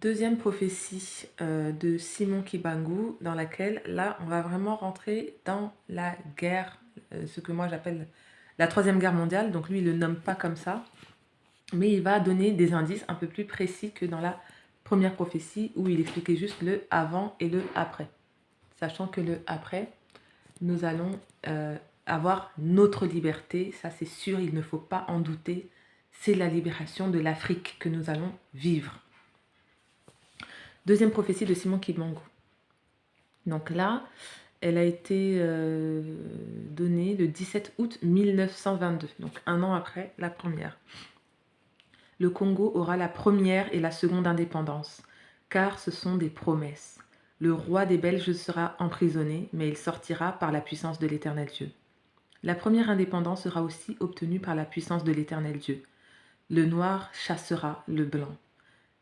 Deuxième prophétie de Simon Kibangu, dans laquelle, là, on va vraiment rentrer dans la guerre, ce que moi j'appelle la Troisième Guerre mondiale. Donc lui, il ne le nomme pas comme ça, mais il va donner des indices un peu plus précis que dans la première prophétie, où il expliquait juste le avant et le après. Sachant que le après, nous allons avoir notre liberté, ça c'est sûr, il ne faut pas en douter. C'est la libération de l'Afrique que nous allons vivre. Deuxième prophétie de Simon Kibangu. Donc là, elle a été donnée le 17 août 1922, donc un an après la première. Le Congo aura la première et la seconde indépendance, car ce sont des promesses. Le roi des Belges sera emprisonné, mais il sortira par la puissance de l'Éternel Dieu. La première indépendance sera aussi obtenue par la puissance de l'Éternel Dieu. Le noir chassera le blanc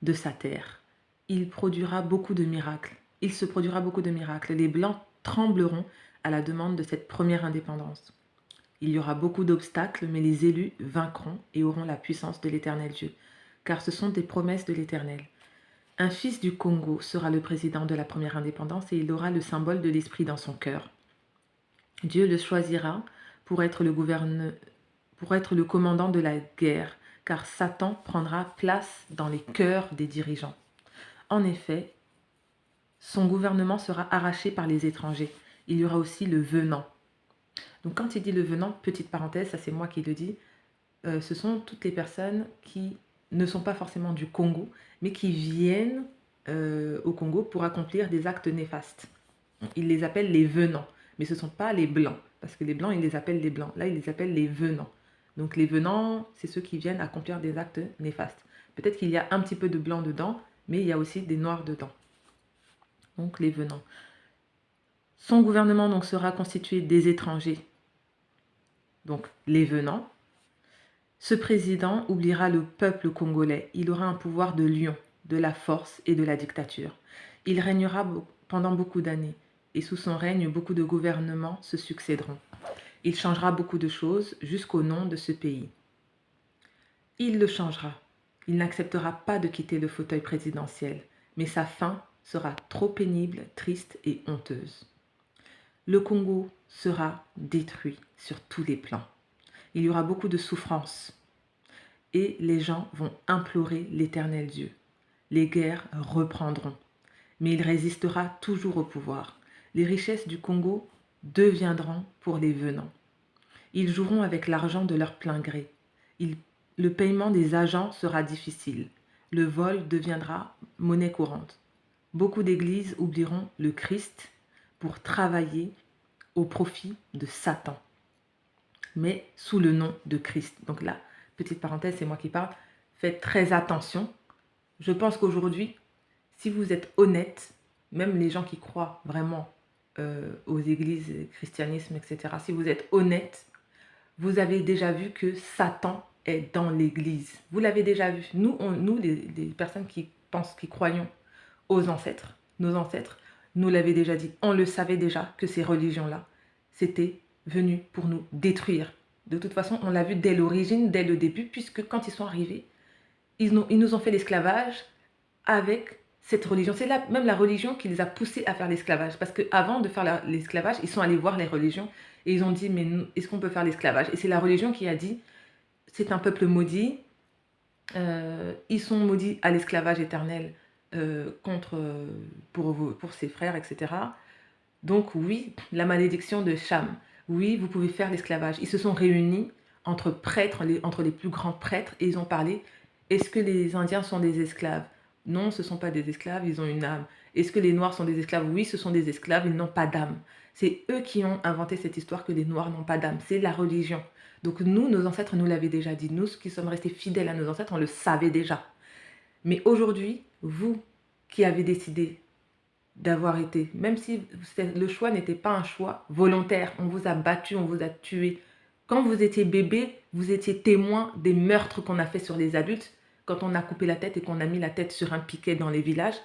de sa terre. Il produira beaucoup de miracles. Il se produira beaucoup de miracles. Les blancs trembleront à la demande de cette première indépendance. Il y aura beaucoup d'obstacles, mais les élus vaincront et auront la puissance de l'Éternel Dieu, car ce sont des promesses de l'Éternel. Un fils du Congo sera le président de la première indépendance et il aura le symbole de l'esprit dans son cœur. Dieu le choisira pour être le commandant de la guerre, car Satan prendra place dans les cœurs des dirigeants. En effet, son gouvernement sera arraché par les étrangers. Il y aura aussi le venant. Donc quand il dit le venant, petite parenthèse, ça c'est moi qui le dis, ce sont toutes les personnes qui ne sont pas forcément du Congo, mais qui viennent au Congo pour accomplir des actes néfastes. Il les appelle les venants, mais ce ne sont pas les blancs, parce que les blancs, ils les appellent les blancs. Là, ils les appellent les venants. Donc les venants, c'est ceux qui viennent accomplir des actes néfastes. Peut-être qu'il y a un petit peu de blanc dedans, mais il y a aussi des noirs dedans. Donc les venants. Son gouvernement donc sera constitué des étrangers, donc les venants. Ce président oubliera le peuple congolais. Il aura un pouvoir de lion, de la force et de la dictature. Il régnera pendant beaucoup d'années, et sous son règne, beaucoup de gouvernements se succéderont. Il changera beaucoup de choses jusqu'au nom de ce pays. Il le changera. Il n'acceptera pas de quitter le fauteuil présidentiel, mais sa fin sera trop pénible, triste et honteuse. Le Congo sera détruit sur tous les plans. Il y aura beaucoup de souffrances et les gens vont implorer l'Éternel Dieu. Les guerres reprendront, mais il résistera toujours au pouvoir. Les richesses du Congo deviendront pour les venants. Ils joueront avec l'argent de leur plein gré. Le paiement des agents sera difficile. Le vol deviendra monnaie courante. Beaucoup d'églises oublieront le Christ pour travailler au profit de Satan, mais sous le nom de Christ. Donc là, petite parenthèse, c'est moi qui parle. Faites très attention. Je pense qu'aujourd'hui, si vous êtes honnête, même les gens qui croient vraiment aux églises, christianisme, etc., si vous êtes honnête, vous avez déjà vu que Satan est dans l'église. Vous l'avez déjà vu. Nous, les personnes qui pensent, qui croyons aux ancêtres, nos ancêtres, nous l'avaient déjà dit. On le savait déjà que ces religions-là, c'était venu pour nous détruire. De toute façon, on l'a vu dès l'origine, dès le début, puisque quand ils sont arrivés, ils nous ont fait l'esclavage avec cette religion. C'est même la religion qui les a poussés à faire l'esclavage. Parce qu'avant de faire l'esclavage, ils sont allés voir les religions et ils ont dit, mais est-ce qu'on peut faire l'esclavage? Et c'est la religion qui a dit, c'est un peuple maudit, ils sont maudits à l'esclavage éternel pour ses frères, etc. Donc oui, la malédiction de Cham. Oui, vous pouvez faire l'esclavage. Ils se sont réunis entre prêtres, entre les plus grands prêtres, et ils ont parlé, est-ce que les Indiens sont des esclaves? Non, ce ne sont pas des esclaves, ils ont une âme. Est-ce que les Noirs sont des esclaves? Oui, ce sont des esclaves, ils n'ont pas d'âme. C'est eux qui ont inventé cette histoire que les Noirs n'ont pas d'âme. C'est la religion. Donc nous, nos ancêtres nous l'avaient déjà dit. Nous, qui sommes restés fidèles à nos ancêtres, on le savait déjà. Mais aujourd'hui, vous qui avez décidé d'avoir été, même si le choix n'était pas un choix volontaire, on vous a battu, on vous a tué. Quand vous étiez bébé, vous étiez témoin des meurtres qu'on a fait sur les adultes, quand on a coupé la tête et qu'on a mis la tête sur un piquet dans les villages,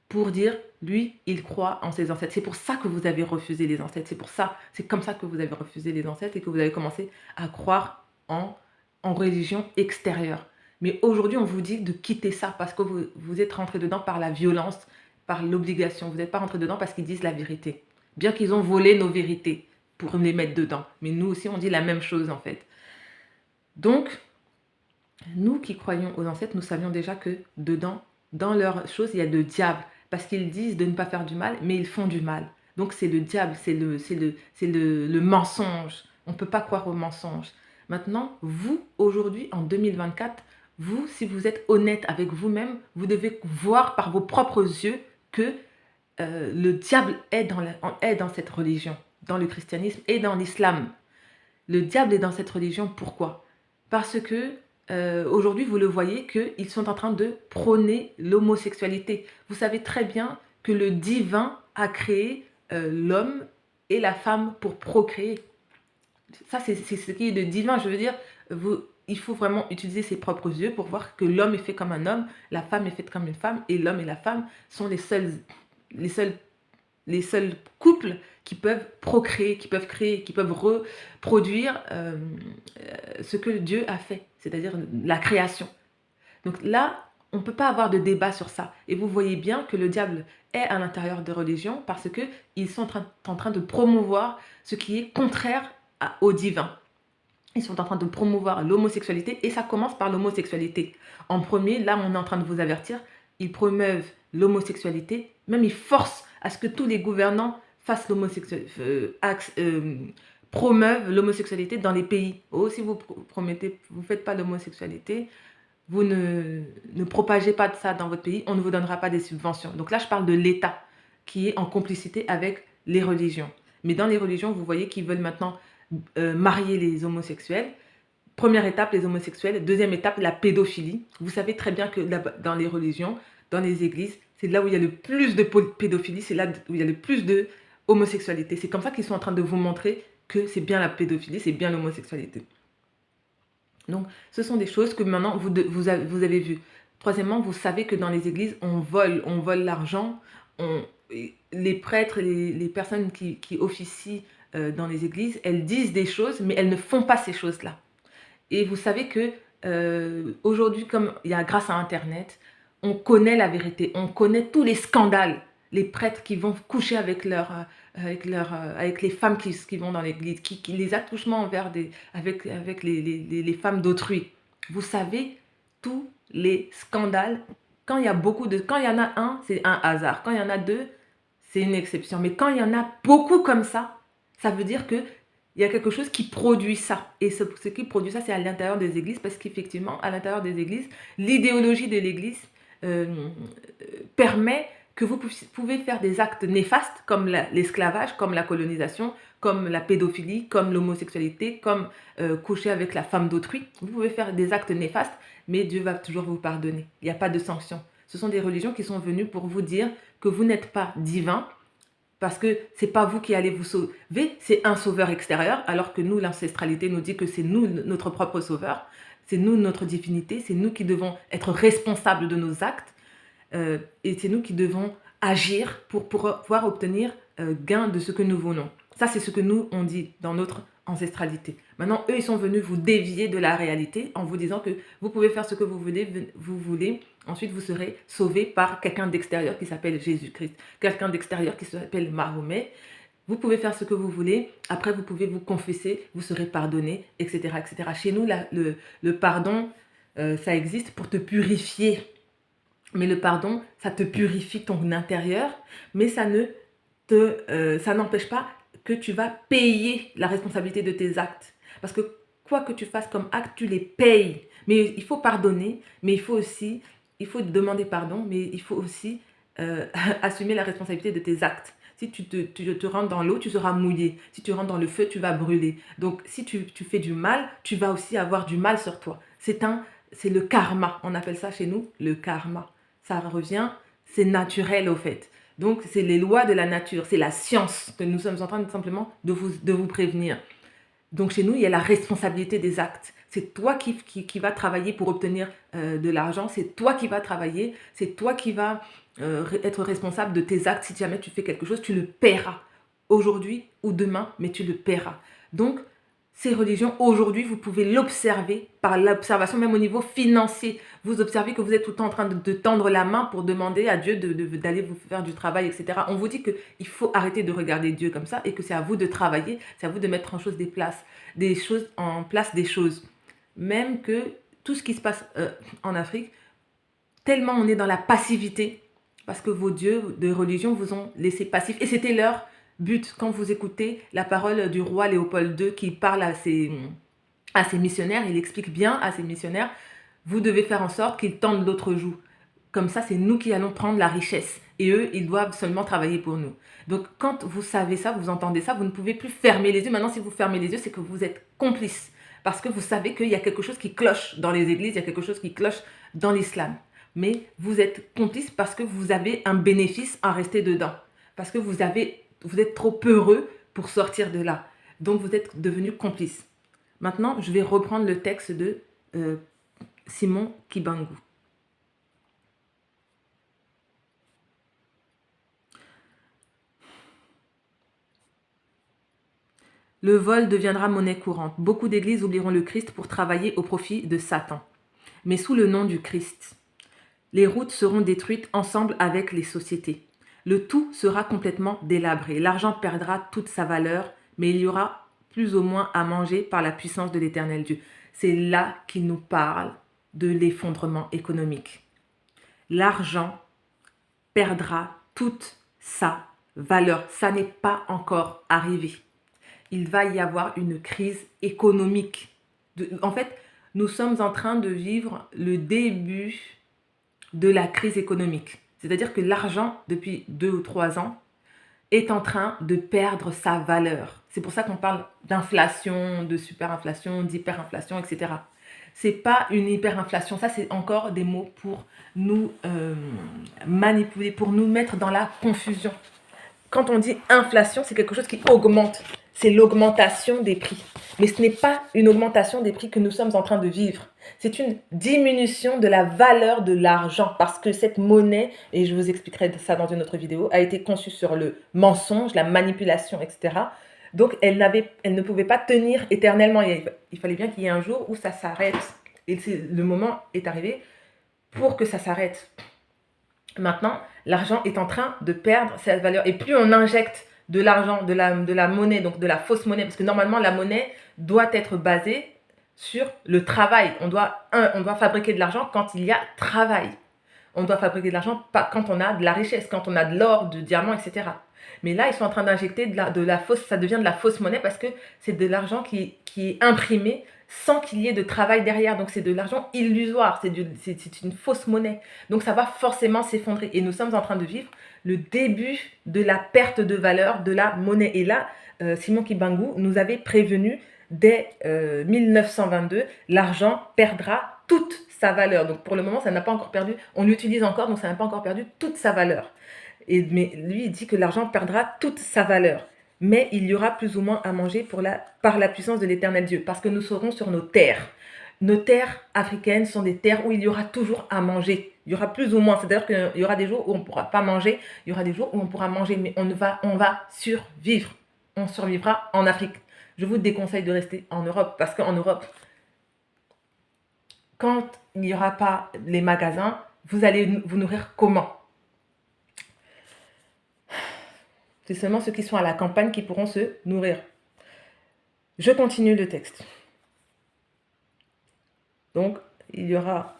pour dire, lui, il croit en ses ancêtres. C'est pour ça que vous avez refusé les ancêtres, c'est comme ça que vous avez refusé les ancêtres et que vous avez commencé à croire en religion extérieure. Mais aujourd'hui, on vous dit de quitter ça parce que vous êtes rentré dedans par la violence, par l'obligation. Vous n'êtes pas rentré dedans parce qu'ils disent la vérité. Bien qu'ils ont volé nos vérités pour les mettre dedans. Mais nous aussi, on dit la même chose en fait. Donc, nous qui croyons aux ancêtres, nous savions déjà que dedans, dans leurs choses, il y a le diable. Parce qu'ils disent de ne pas faire du mal, mais ils font du mal. Donc c'est le diable, c'est le mensonge. On ne peut pas croire au mensonge. Maintenant, vous, aujourd'hui, en 2024, vous, si vous êtes honnête avec vous-même, vous devez voir par vos propres yeux que le diable est dans cette religion, dans le christianisme et dans l'islam. Le diable est dans cette religion, pourquoi? Parce que aujourd'hui, vous le voyez qu'ils sont en train de prôner l'homosexualité. Vous savez très bien que le divin a créé l'homme et la femme pour procréer. Ça, c'est ce qui est de divin. Je veux dire, il faut vraiment utiliser ses propres yeux pour voir que l'homme est fait comme un homme, la femme est faite comme une femme, et l'homme et la femme sont les seuls couples qui peuvent procréer, qui peuvent créer, qui peuvent reproduire ce que Dieu a fait, c'est-à-dire la création. Donc là, on ne peut pas avoir de débat sur ça. Et vous voyez bien que le diable est à l'intérieur de religions parce qu'ils sont en train de promouvoir ce qui est contraire au divin. Ils sont en train de promouvoir l'homosexualité et ça commence par l'homosexualité. En premier, là, on est en train de vous avertir, ils promeuvent l'homosexualité, même ils forcent à ce que tous les gouvernants fassent promeuvent l'homosexualité dans les pays. Oh, si vous promettez, vous ne faites pas l'homosexualité, vous ne propagez pas de ça dans votre pays, on ne vous donnera pas des subventions. Donc là, je parle de l'État qui est en complicité avec les religions. Mais dans les religions, vous voyez qu'ils veulent maintenant marier les homosexuels. Première étape, les homosexuels. Deuxième étape, la pédophilie. Vous savez très bien que dans les religions, dans les églises, c'est là où il y a le plus de pédophilie, c'est là où il y a le plus de homosexualité. C'est comme ça qu'ils sont en train de vous montrer que c'est bien la pédophilie, c'est bien l'homosexualité. Donc, ce sont des choses que maintenant, vous avez vues. Troisièmement, vous savez que dans les églises, on vole l'argent. Les prêtres, les personnes qui officient dans les églises, elles disent des choses, mais elles ne font pas ces choses-là. Et vous savez que aujourd'hui, comme il y a grâce à Internet, on connaît la vérité, on connaît tous les scandales. Les prêtres qui vont coucher avec les femmes qui vont dans l'église, les attouchements avec les femmes d'autrui. Vous savez tous les scandales. Quand il y en a un, c'est un hasard. Quand il y en a deux, c'est une exception. Mais quand il y en a beaucoup comme ça veut dire que il y a quelque chose qui produit ça. Et ce qui produit ça, c'est à l'intérieur des églises, parce qu'effectivement, à l'intérieur des églises, l'idéologie de l'église permet que vous pouvez faire des actes néfastes, comme l'esclavage, comme la colonisation, comme la pédophilie, comme l'homosexualité, comme coucher avec la femme d'autrui. Vous pouvez faire des actes néfastes, mais Dieu va toujours vous pardonner. Il n'y a pas de sanction. Ce sont des religions qui sont venues pour vous dire que vous n'êtes pas divin, parce que ce n'est pas vous qui allez vous sauver, c'est un sauveur extérieur, alors que nous, l'ancestralité nous dit que c'est nous, notre propre sauveur, c'est nous, notre divinité, c'est nous qui devons être responsables de nos actes, et c'est nous qui devons agir pour pouvoir obtenir gain de ce que nous voulons. Ça, c'est ce que nous, on dit dans notre ancestralité. Maintenant, eux, ils sont venus vous dévier de la réalité en vous disant que vous pouvez faire ce que vous voulez. Ensuite, vous serez sauvé par quelqu'un d'extérieur qui s'appelle Jésus-Christ, quelqu'un d'extérieur qui s'appelle Mahomet. Vous pouvez faire ce que vous voulez. Après, vous pouvez vous confesser, vous serez pardonné, etc. etc. Chez nous, le pardon, ça existe pour te purifier. Mais le pardon, ça te purifie ton intérieur, mais ça n'empêche pas que tu vas payer la responsabilité de tes actes. Parce que quoi que tu fasses comme acte, tu les payes. Mais il faut pardonner, mais il faut demander pardon, mais il faut aussi assumer la responsabilité de tes actes. Si tu te rentres dans l'eau, tu seras mouillé. Si tu rentres dans le feu, tu vas brûler. Donc, si tu fais du mal, tu vas aussi avoir du mal sur toi. C'est le karma. On appelle ça chez nous le karma. Ça revient, c'est naturel au fait. Donc, c'est les lois de la nature, c'est la science que nous sommes en train simplement de vous prévenir. Donc, chez nous, il y a la responsabilité des actes. C'est toi qui vas travailler pour obtenir de l'argent, c'est toi qui vas travailler, c'est toi qui vas être responsable de tes actes. Si jamais tu fais quelque chose, tu le paieras aujourd'hui ou demain, mais tu le paieras. Donc, ces religions, aujourd'hui, vous pouvez l'observer par l'observation, même au niveau financier. Vous observez que vous êtes tout le temps en train de tendre la main pour demander à Dieu d'aller vous faire du travail, etc. On vous dit qu'il faut arrêter de regarder Dieu comme ça et que c'est à vous de travailler, c'est à vous de mettre en place des choses. Même que tout ce qui se passe en Afrique, tellement on est dans la passivité, parce que vos dieux de religion vous ont laissé passifs. Et c'était leur but. Quand vous écoutez la parole du roi Léopold II qui parle à ses missionnaires, il explique bien à ses missionnaires, vous devez faire en sorte qu'ils tendent l'autre joue. Comme ça, c'est nous qui allons prendre la richesse. Et eux, ils doivent seulement travailler pour nous. Donc, quand vous savez ça, vous entendez ça, vous ne pouvez plus fermer les yeux. Maintenant, si vous fermez les yeux, c'est que vous êtes complice. Parce que vous savez qu'il y a quelque chose qui cloche dans les églises, il y a quelque chose qui cloche dans l'islam. Mais vous êtes complice parce que vous avez un bénéfice à rester dedans. Parce que vous êtes trop peureux pour sortir de là. Donc, vous êtes devenu complice. Maintenant, je vais reprendre le texte de Simon Kibangu. Le vol deviendra monnaie courante. Beaucoup d'églises oublieront le Christ pour travailler au profit de Satan. Mais sous le nom du Christ, les routes seront détruites ensemble avec les sociétés. Le tout sera complètement délabré. L'argent perdra toute sa valeur, mais il y aura plus ou moins à manger par la puissance de l'Éternel Dieu. C'est là qu'il nous parle de l'effondrement économique. L'argent perdra toute sa valeur. Ça n'est pas encore arrivé. Il va y avoir une crise économique. En fait, nous sommes en train de vivre le début de la crise économique. C'est-à-dire que l'argent, depuis 2 ou 3 ans, est en train de perdre sa valeur. C'est pour ça qu'on parle d'inflation, de superinflation, d'hyperinflation, etc. C'est pas une hyperinflation, ça c'est encore des mots pour nous manipuler, pour nous mettre dans la confusion. Quand on dit inflation, c'est quelque chose qui augmente. C'est l'augmentation des prix. Mais ce n'est pas une augmentation des prix que nous sommes en train de vivre. C'est une diminution de la valeur de l'argent parce que cette monnaie, et je vous expliquerai ça dans une autre vidéo, a été conçue sur le mensonge, la manipulation, etc. Donc, elle ne pouvait pas tenir éternellement. Il fallait bien qu'il y ait un jour où ça s'arrête. Et le moment est arrivé pour que ça s'arrête. Maintenant, l'argent est en train de perdre sa valeur. Et plus on injecte de l'argent, de la monnaie, donc de la fausse monnaie, parce que normalement, la monnaie doit être basée sur le travail. On doit fabriquer de l'argent quand il y a travail. On doit fabriquer de l'argent quand on a de la richesse, quand on a de l'or, du diamant, etc. Mais là, ils sont en train d'injecter de la fausse, ça devient de la fausse monnaie parce que c'est de l'argent qui est imprimé sans qu'il y ait de travail derrière. Donc, c'est de l'argent illusoire, c'est une fausse monnaie. Donc, ça va forcément s'effondrer. Et nous sommes en train de vivre le début de la perte de valeur de la monnaie. Et là, Simon Kibangu nous avait prévenu dès 1922, l'argent perdra toute sa valeur. Donc, pour le moment, ça n'a pas encore perdu. On l'utilise encore, donc ça n'a pas encore perdu toute sa valeur. Mais lui, il dit que l'argent perdra toute sa valeur. Mais il y aura plus ou moins à manger par la puissance de l'Éternel Dieu, parce que nous serons sur nos terres. Nos terres africaines sont des terres où il y aura toujours à manger. Il y aura plus ou moins, c'est-à-dire qu'il y aura des jours où on ne pourra pas manger, il y aura des jours où on pourra manger, mais on va survivre. On survivra en Afrique. Je vous déconseille de rester en Europe, parce qu'en Europe, quand il n'y aura pas les magasins, vous allez vous nourrir comment ? C'est seulement ceux qui sont à la campagne qui pourront se nourrir. Je continue le texte. Donc, il y aura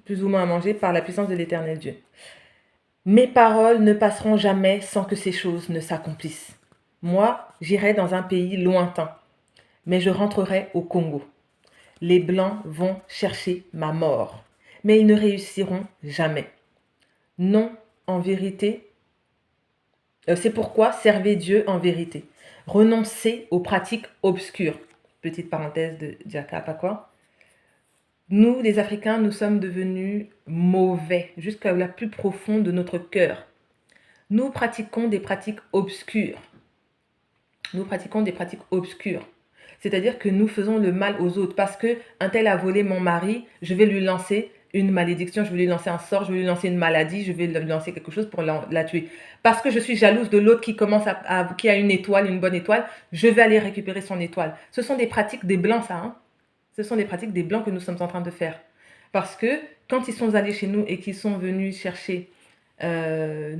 plus ou moins à manger par la puissance de l'Éternel Dieu. Mes paroles ne passeront jamais sans que ces choses ne s'accomplissent. Moi, j'irai dans un pays lointain, mais je rentrerai au Congo. Les Blancs vont chercher ma mort, mais ils ne réussiront jamais. Non, en vérité, c'est pourquoi servez Dieu en vérité. Renoncez aux pratiques obscures. Petite parenthèse de Jaka Pakwa. Nous, les Africains, nous sommes devenus mauvais jusqu'à la plus profonde de notre cœur. Nous pratiquons des pratiques obscures. Nous pratiquons des pratiques obscures. C'est-à-dire que nous faisons le mal aux autres. Parce qu'un tel a volé mon mari, je vais lui lancer une malédiction, je vais lui lancer un sort, je vais lui lancer une maladie, je vais lui lancer quelque chose pour la tuer. Parce que je suis jalouse de l'autre qui commence qui a une étoile, une bonne étoile, je vais aller récupérer son étoile. Ce sont des pratiques des blancs, ça. Hein. Ce sont des pratiques des blancs que nous sommes en train de faire. Parce que quand ils sont allés chez nous et qu'ils sont venus chercher notre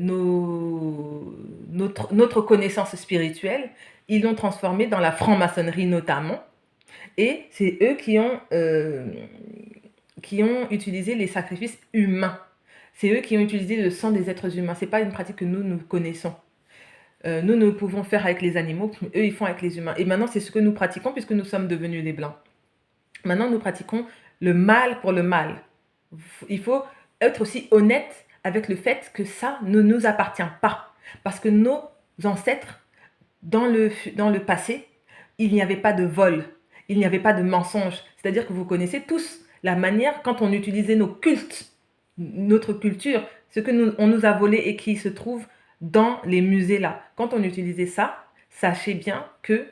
connaissance spirituelle, ils l'ont transformée dans la franc-maçonnerie notamment. Et c'est eux qui ont utilisé les sacrifices humains. C'est eux qui ont utilisé le sang des êtres humains. Ce n'est pas une pratique que nous connaissons. Nous pouvons faire avec les animaux, eux, ils font avec les humains. Et maintenant, c'est ce que nous pratiquons puisque nous sommes devenus les Blancs. Maintenant, nous pratiquons le mal pour le mal. Il faut être aussi honnête avec le fait que ça ne nous appartient pas. Parce que nos ancêtres, dans le passé, il n'y avait pas de vol, il n'y avait pas de mensonge. C'est-à-dire que vous connaissez tous la manière, quand on utilisait nos cultes, notre culture, ce que on nous a volé et qui se trouve dans les musées là. Quand on utilisait ça, sachez bien que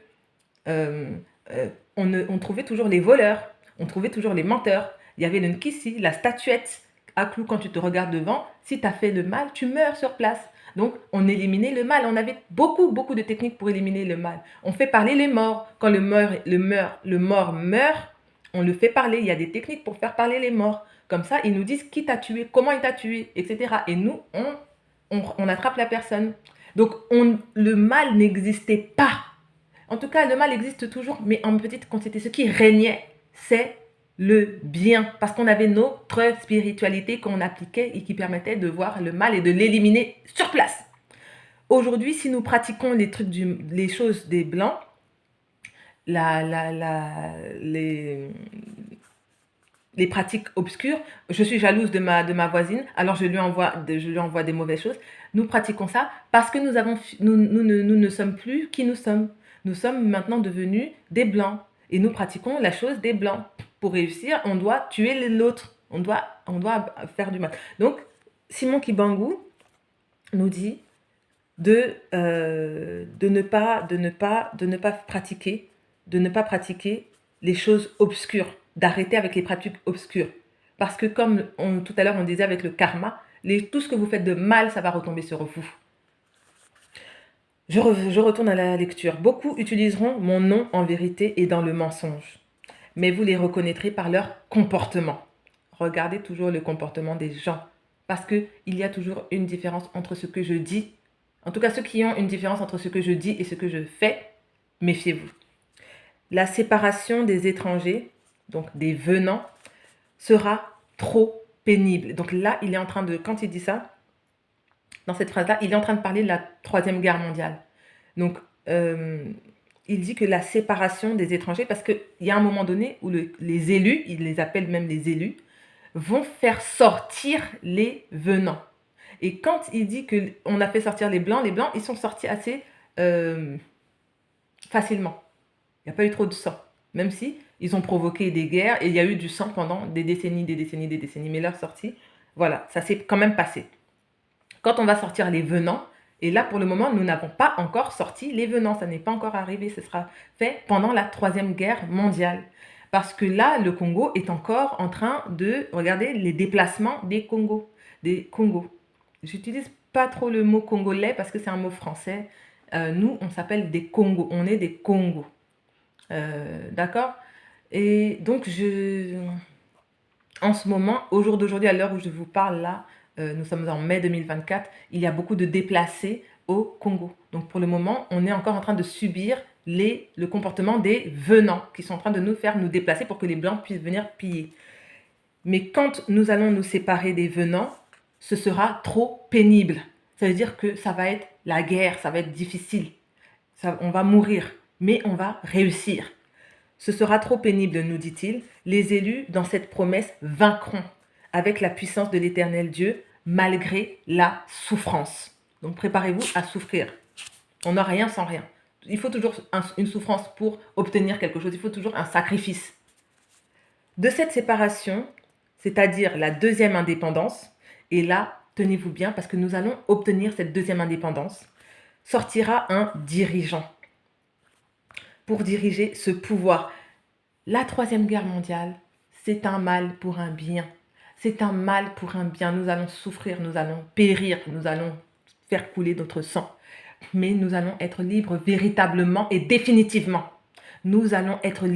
on trouvait toujours les voleurs, on trouvait toujours les menteurs. Il y avait le Nkisi, la statuette à clous quand tu te regardes devant. Si tu as fait le mal, tu meurs sur place. Donc, on éliminait le mal. On avait beaucoup de techniques pour éliminer le mal. On fait parler les morts. Quand le mort meurt, on le fait parler. Il y a des techniques pour faire parler les morts. Comme ça, ils nous disent qui t'a tué, comment il t'a tué, etc. Et nous, on attrape la personne. Donc, le mal n'existait pas. En tout cas, le mal existe toujours, mais en petite quantité. Ce qui régnait, c'est le bien, parce qu'on avait notre spiritualité qu'on appliquait et qui permettait de voir le mal et de l'éliminer sur place. Aujourd'hui, si nous pratiquons les choses des Blancs, les pratiques obscures, je suis jalouse de ma voisine, alors je lui envoie des mauvaises choses. Nous pratiquons ça parce que nous ne sommes plus qui nous sommes. Nous sommes maintenant devenus des Blancs et nous pratiquons la chose des Blancs. Pour réussir, on doit tuer l'autre, on doit faire du mal. Donc, Simon Kibangu nous dit de ne pas pratiquer les choses obscures, d'arrêter avec les pratiques obscures. Parce que comme tout à l'heure on disait avec le karma, tout ce que vous faites de mal, ça va retomber sur vous. Je retourne à la lecture. Beaucoup utiliseront mon nom en vérité et dans le mensonge, mais vous les reconnaîtrez par leur comportement. Regardez toujours le comportement des gens, parce qu'il y a toujours une différence entre ce que je dis. En tout cas, ceux qui ont une différence entre ce que je dis et ce que je fais, méfiez-vous. La séparation des étrangers, donc des venants, sera trop pénible. Donc là, il est en train de, quand il dit ça, dans cette phrase-là, il est en train de parler de la Troisième Guerre mondiale. Donc, il dit que la séparation des étrangers, parce qu'il y a un moment donné où les élus, il les appelle même les élus, vont faire sortir les venants. Et quand il dit qu'on a fait sortir les blancs, ils sont sortis assez facilement. Il n'y a pas eu trop de sang, même si ils ont provoqué des guerres et il y a eu du sang pendant des décennies. Mais leur sortie, voilà, ça s'est quand même passé. Quand on va sortir les venants, et là pour le moment nous n'avons pas encore sorti les venants, ça n'est pas encore arrivé, ce sera fait pendant la Troisième Guerre mondiale. Parce que là, le Congo est encore en train de regarder les déplacements des Congos. J'utilise pas trop le mot congolais parce que c'est un mot français. Nous, on s'appelle des Congos, on est des Congos. D'accord? Et donc, en ce moment, au jour d'aujourd'hui, à l'heure où je vous parle là, nous sommes en mai 2024, il y a beaucoup de déplacés au Congo. Donc pour le moment, on est encore en train de subir le comportement des venants qui sont en train de nous faire nous déplacer pour que les Blancs puissent venir piller. Mais quand nous allons nous séparer des venants, ce sera trop pénible. Ça veut dire que ça va être la guerre, ça va être difficile. On va mourir, mais on va réussir. Ce sera trop pénible, nous dit-il. Les élus, dans cette promesse, vaincront avec la puissance de l'Éternel Dieu, malgré la souffrance. Donc préparez-vous à souffrir. On n'a rien sans rien. Il faut toujours une souffrance pour obtenir quelque chose. Il faut toujours un sacrifice. De cette séparation, c'est-à-dire la deuxième indépendance, et là, tenez-vous bien, parce que nous allons obtenir cette deuxième indépendance, sortira un dirigeant pour diriger ce pouvoir. La Troisième Guerre mondiale, c'est un mal pour un bien. C'est un mal pour un bien. Nous allons souffrir, nous allons périr, nous allons faire couler notre sang. Mais nous allons être libres véritablement et définitivement. Nous allons être libres.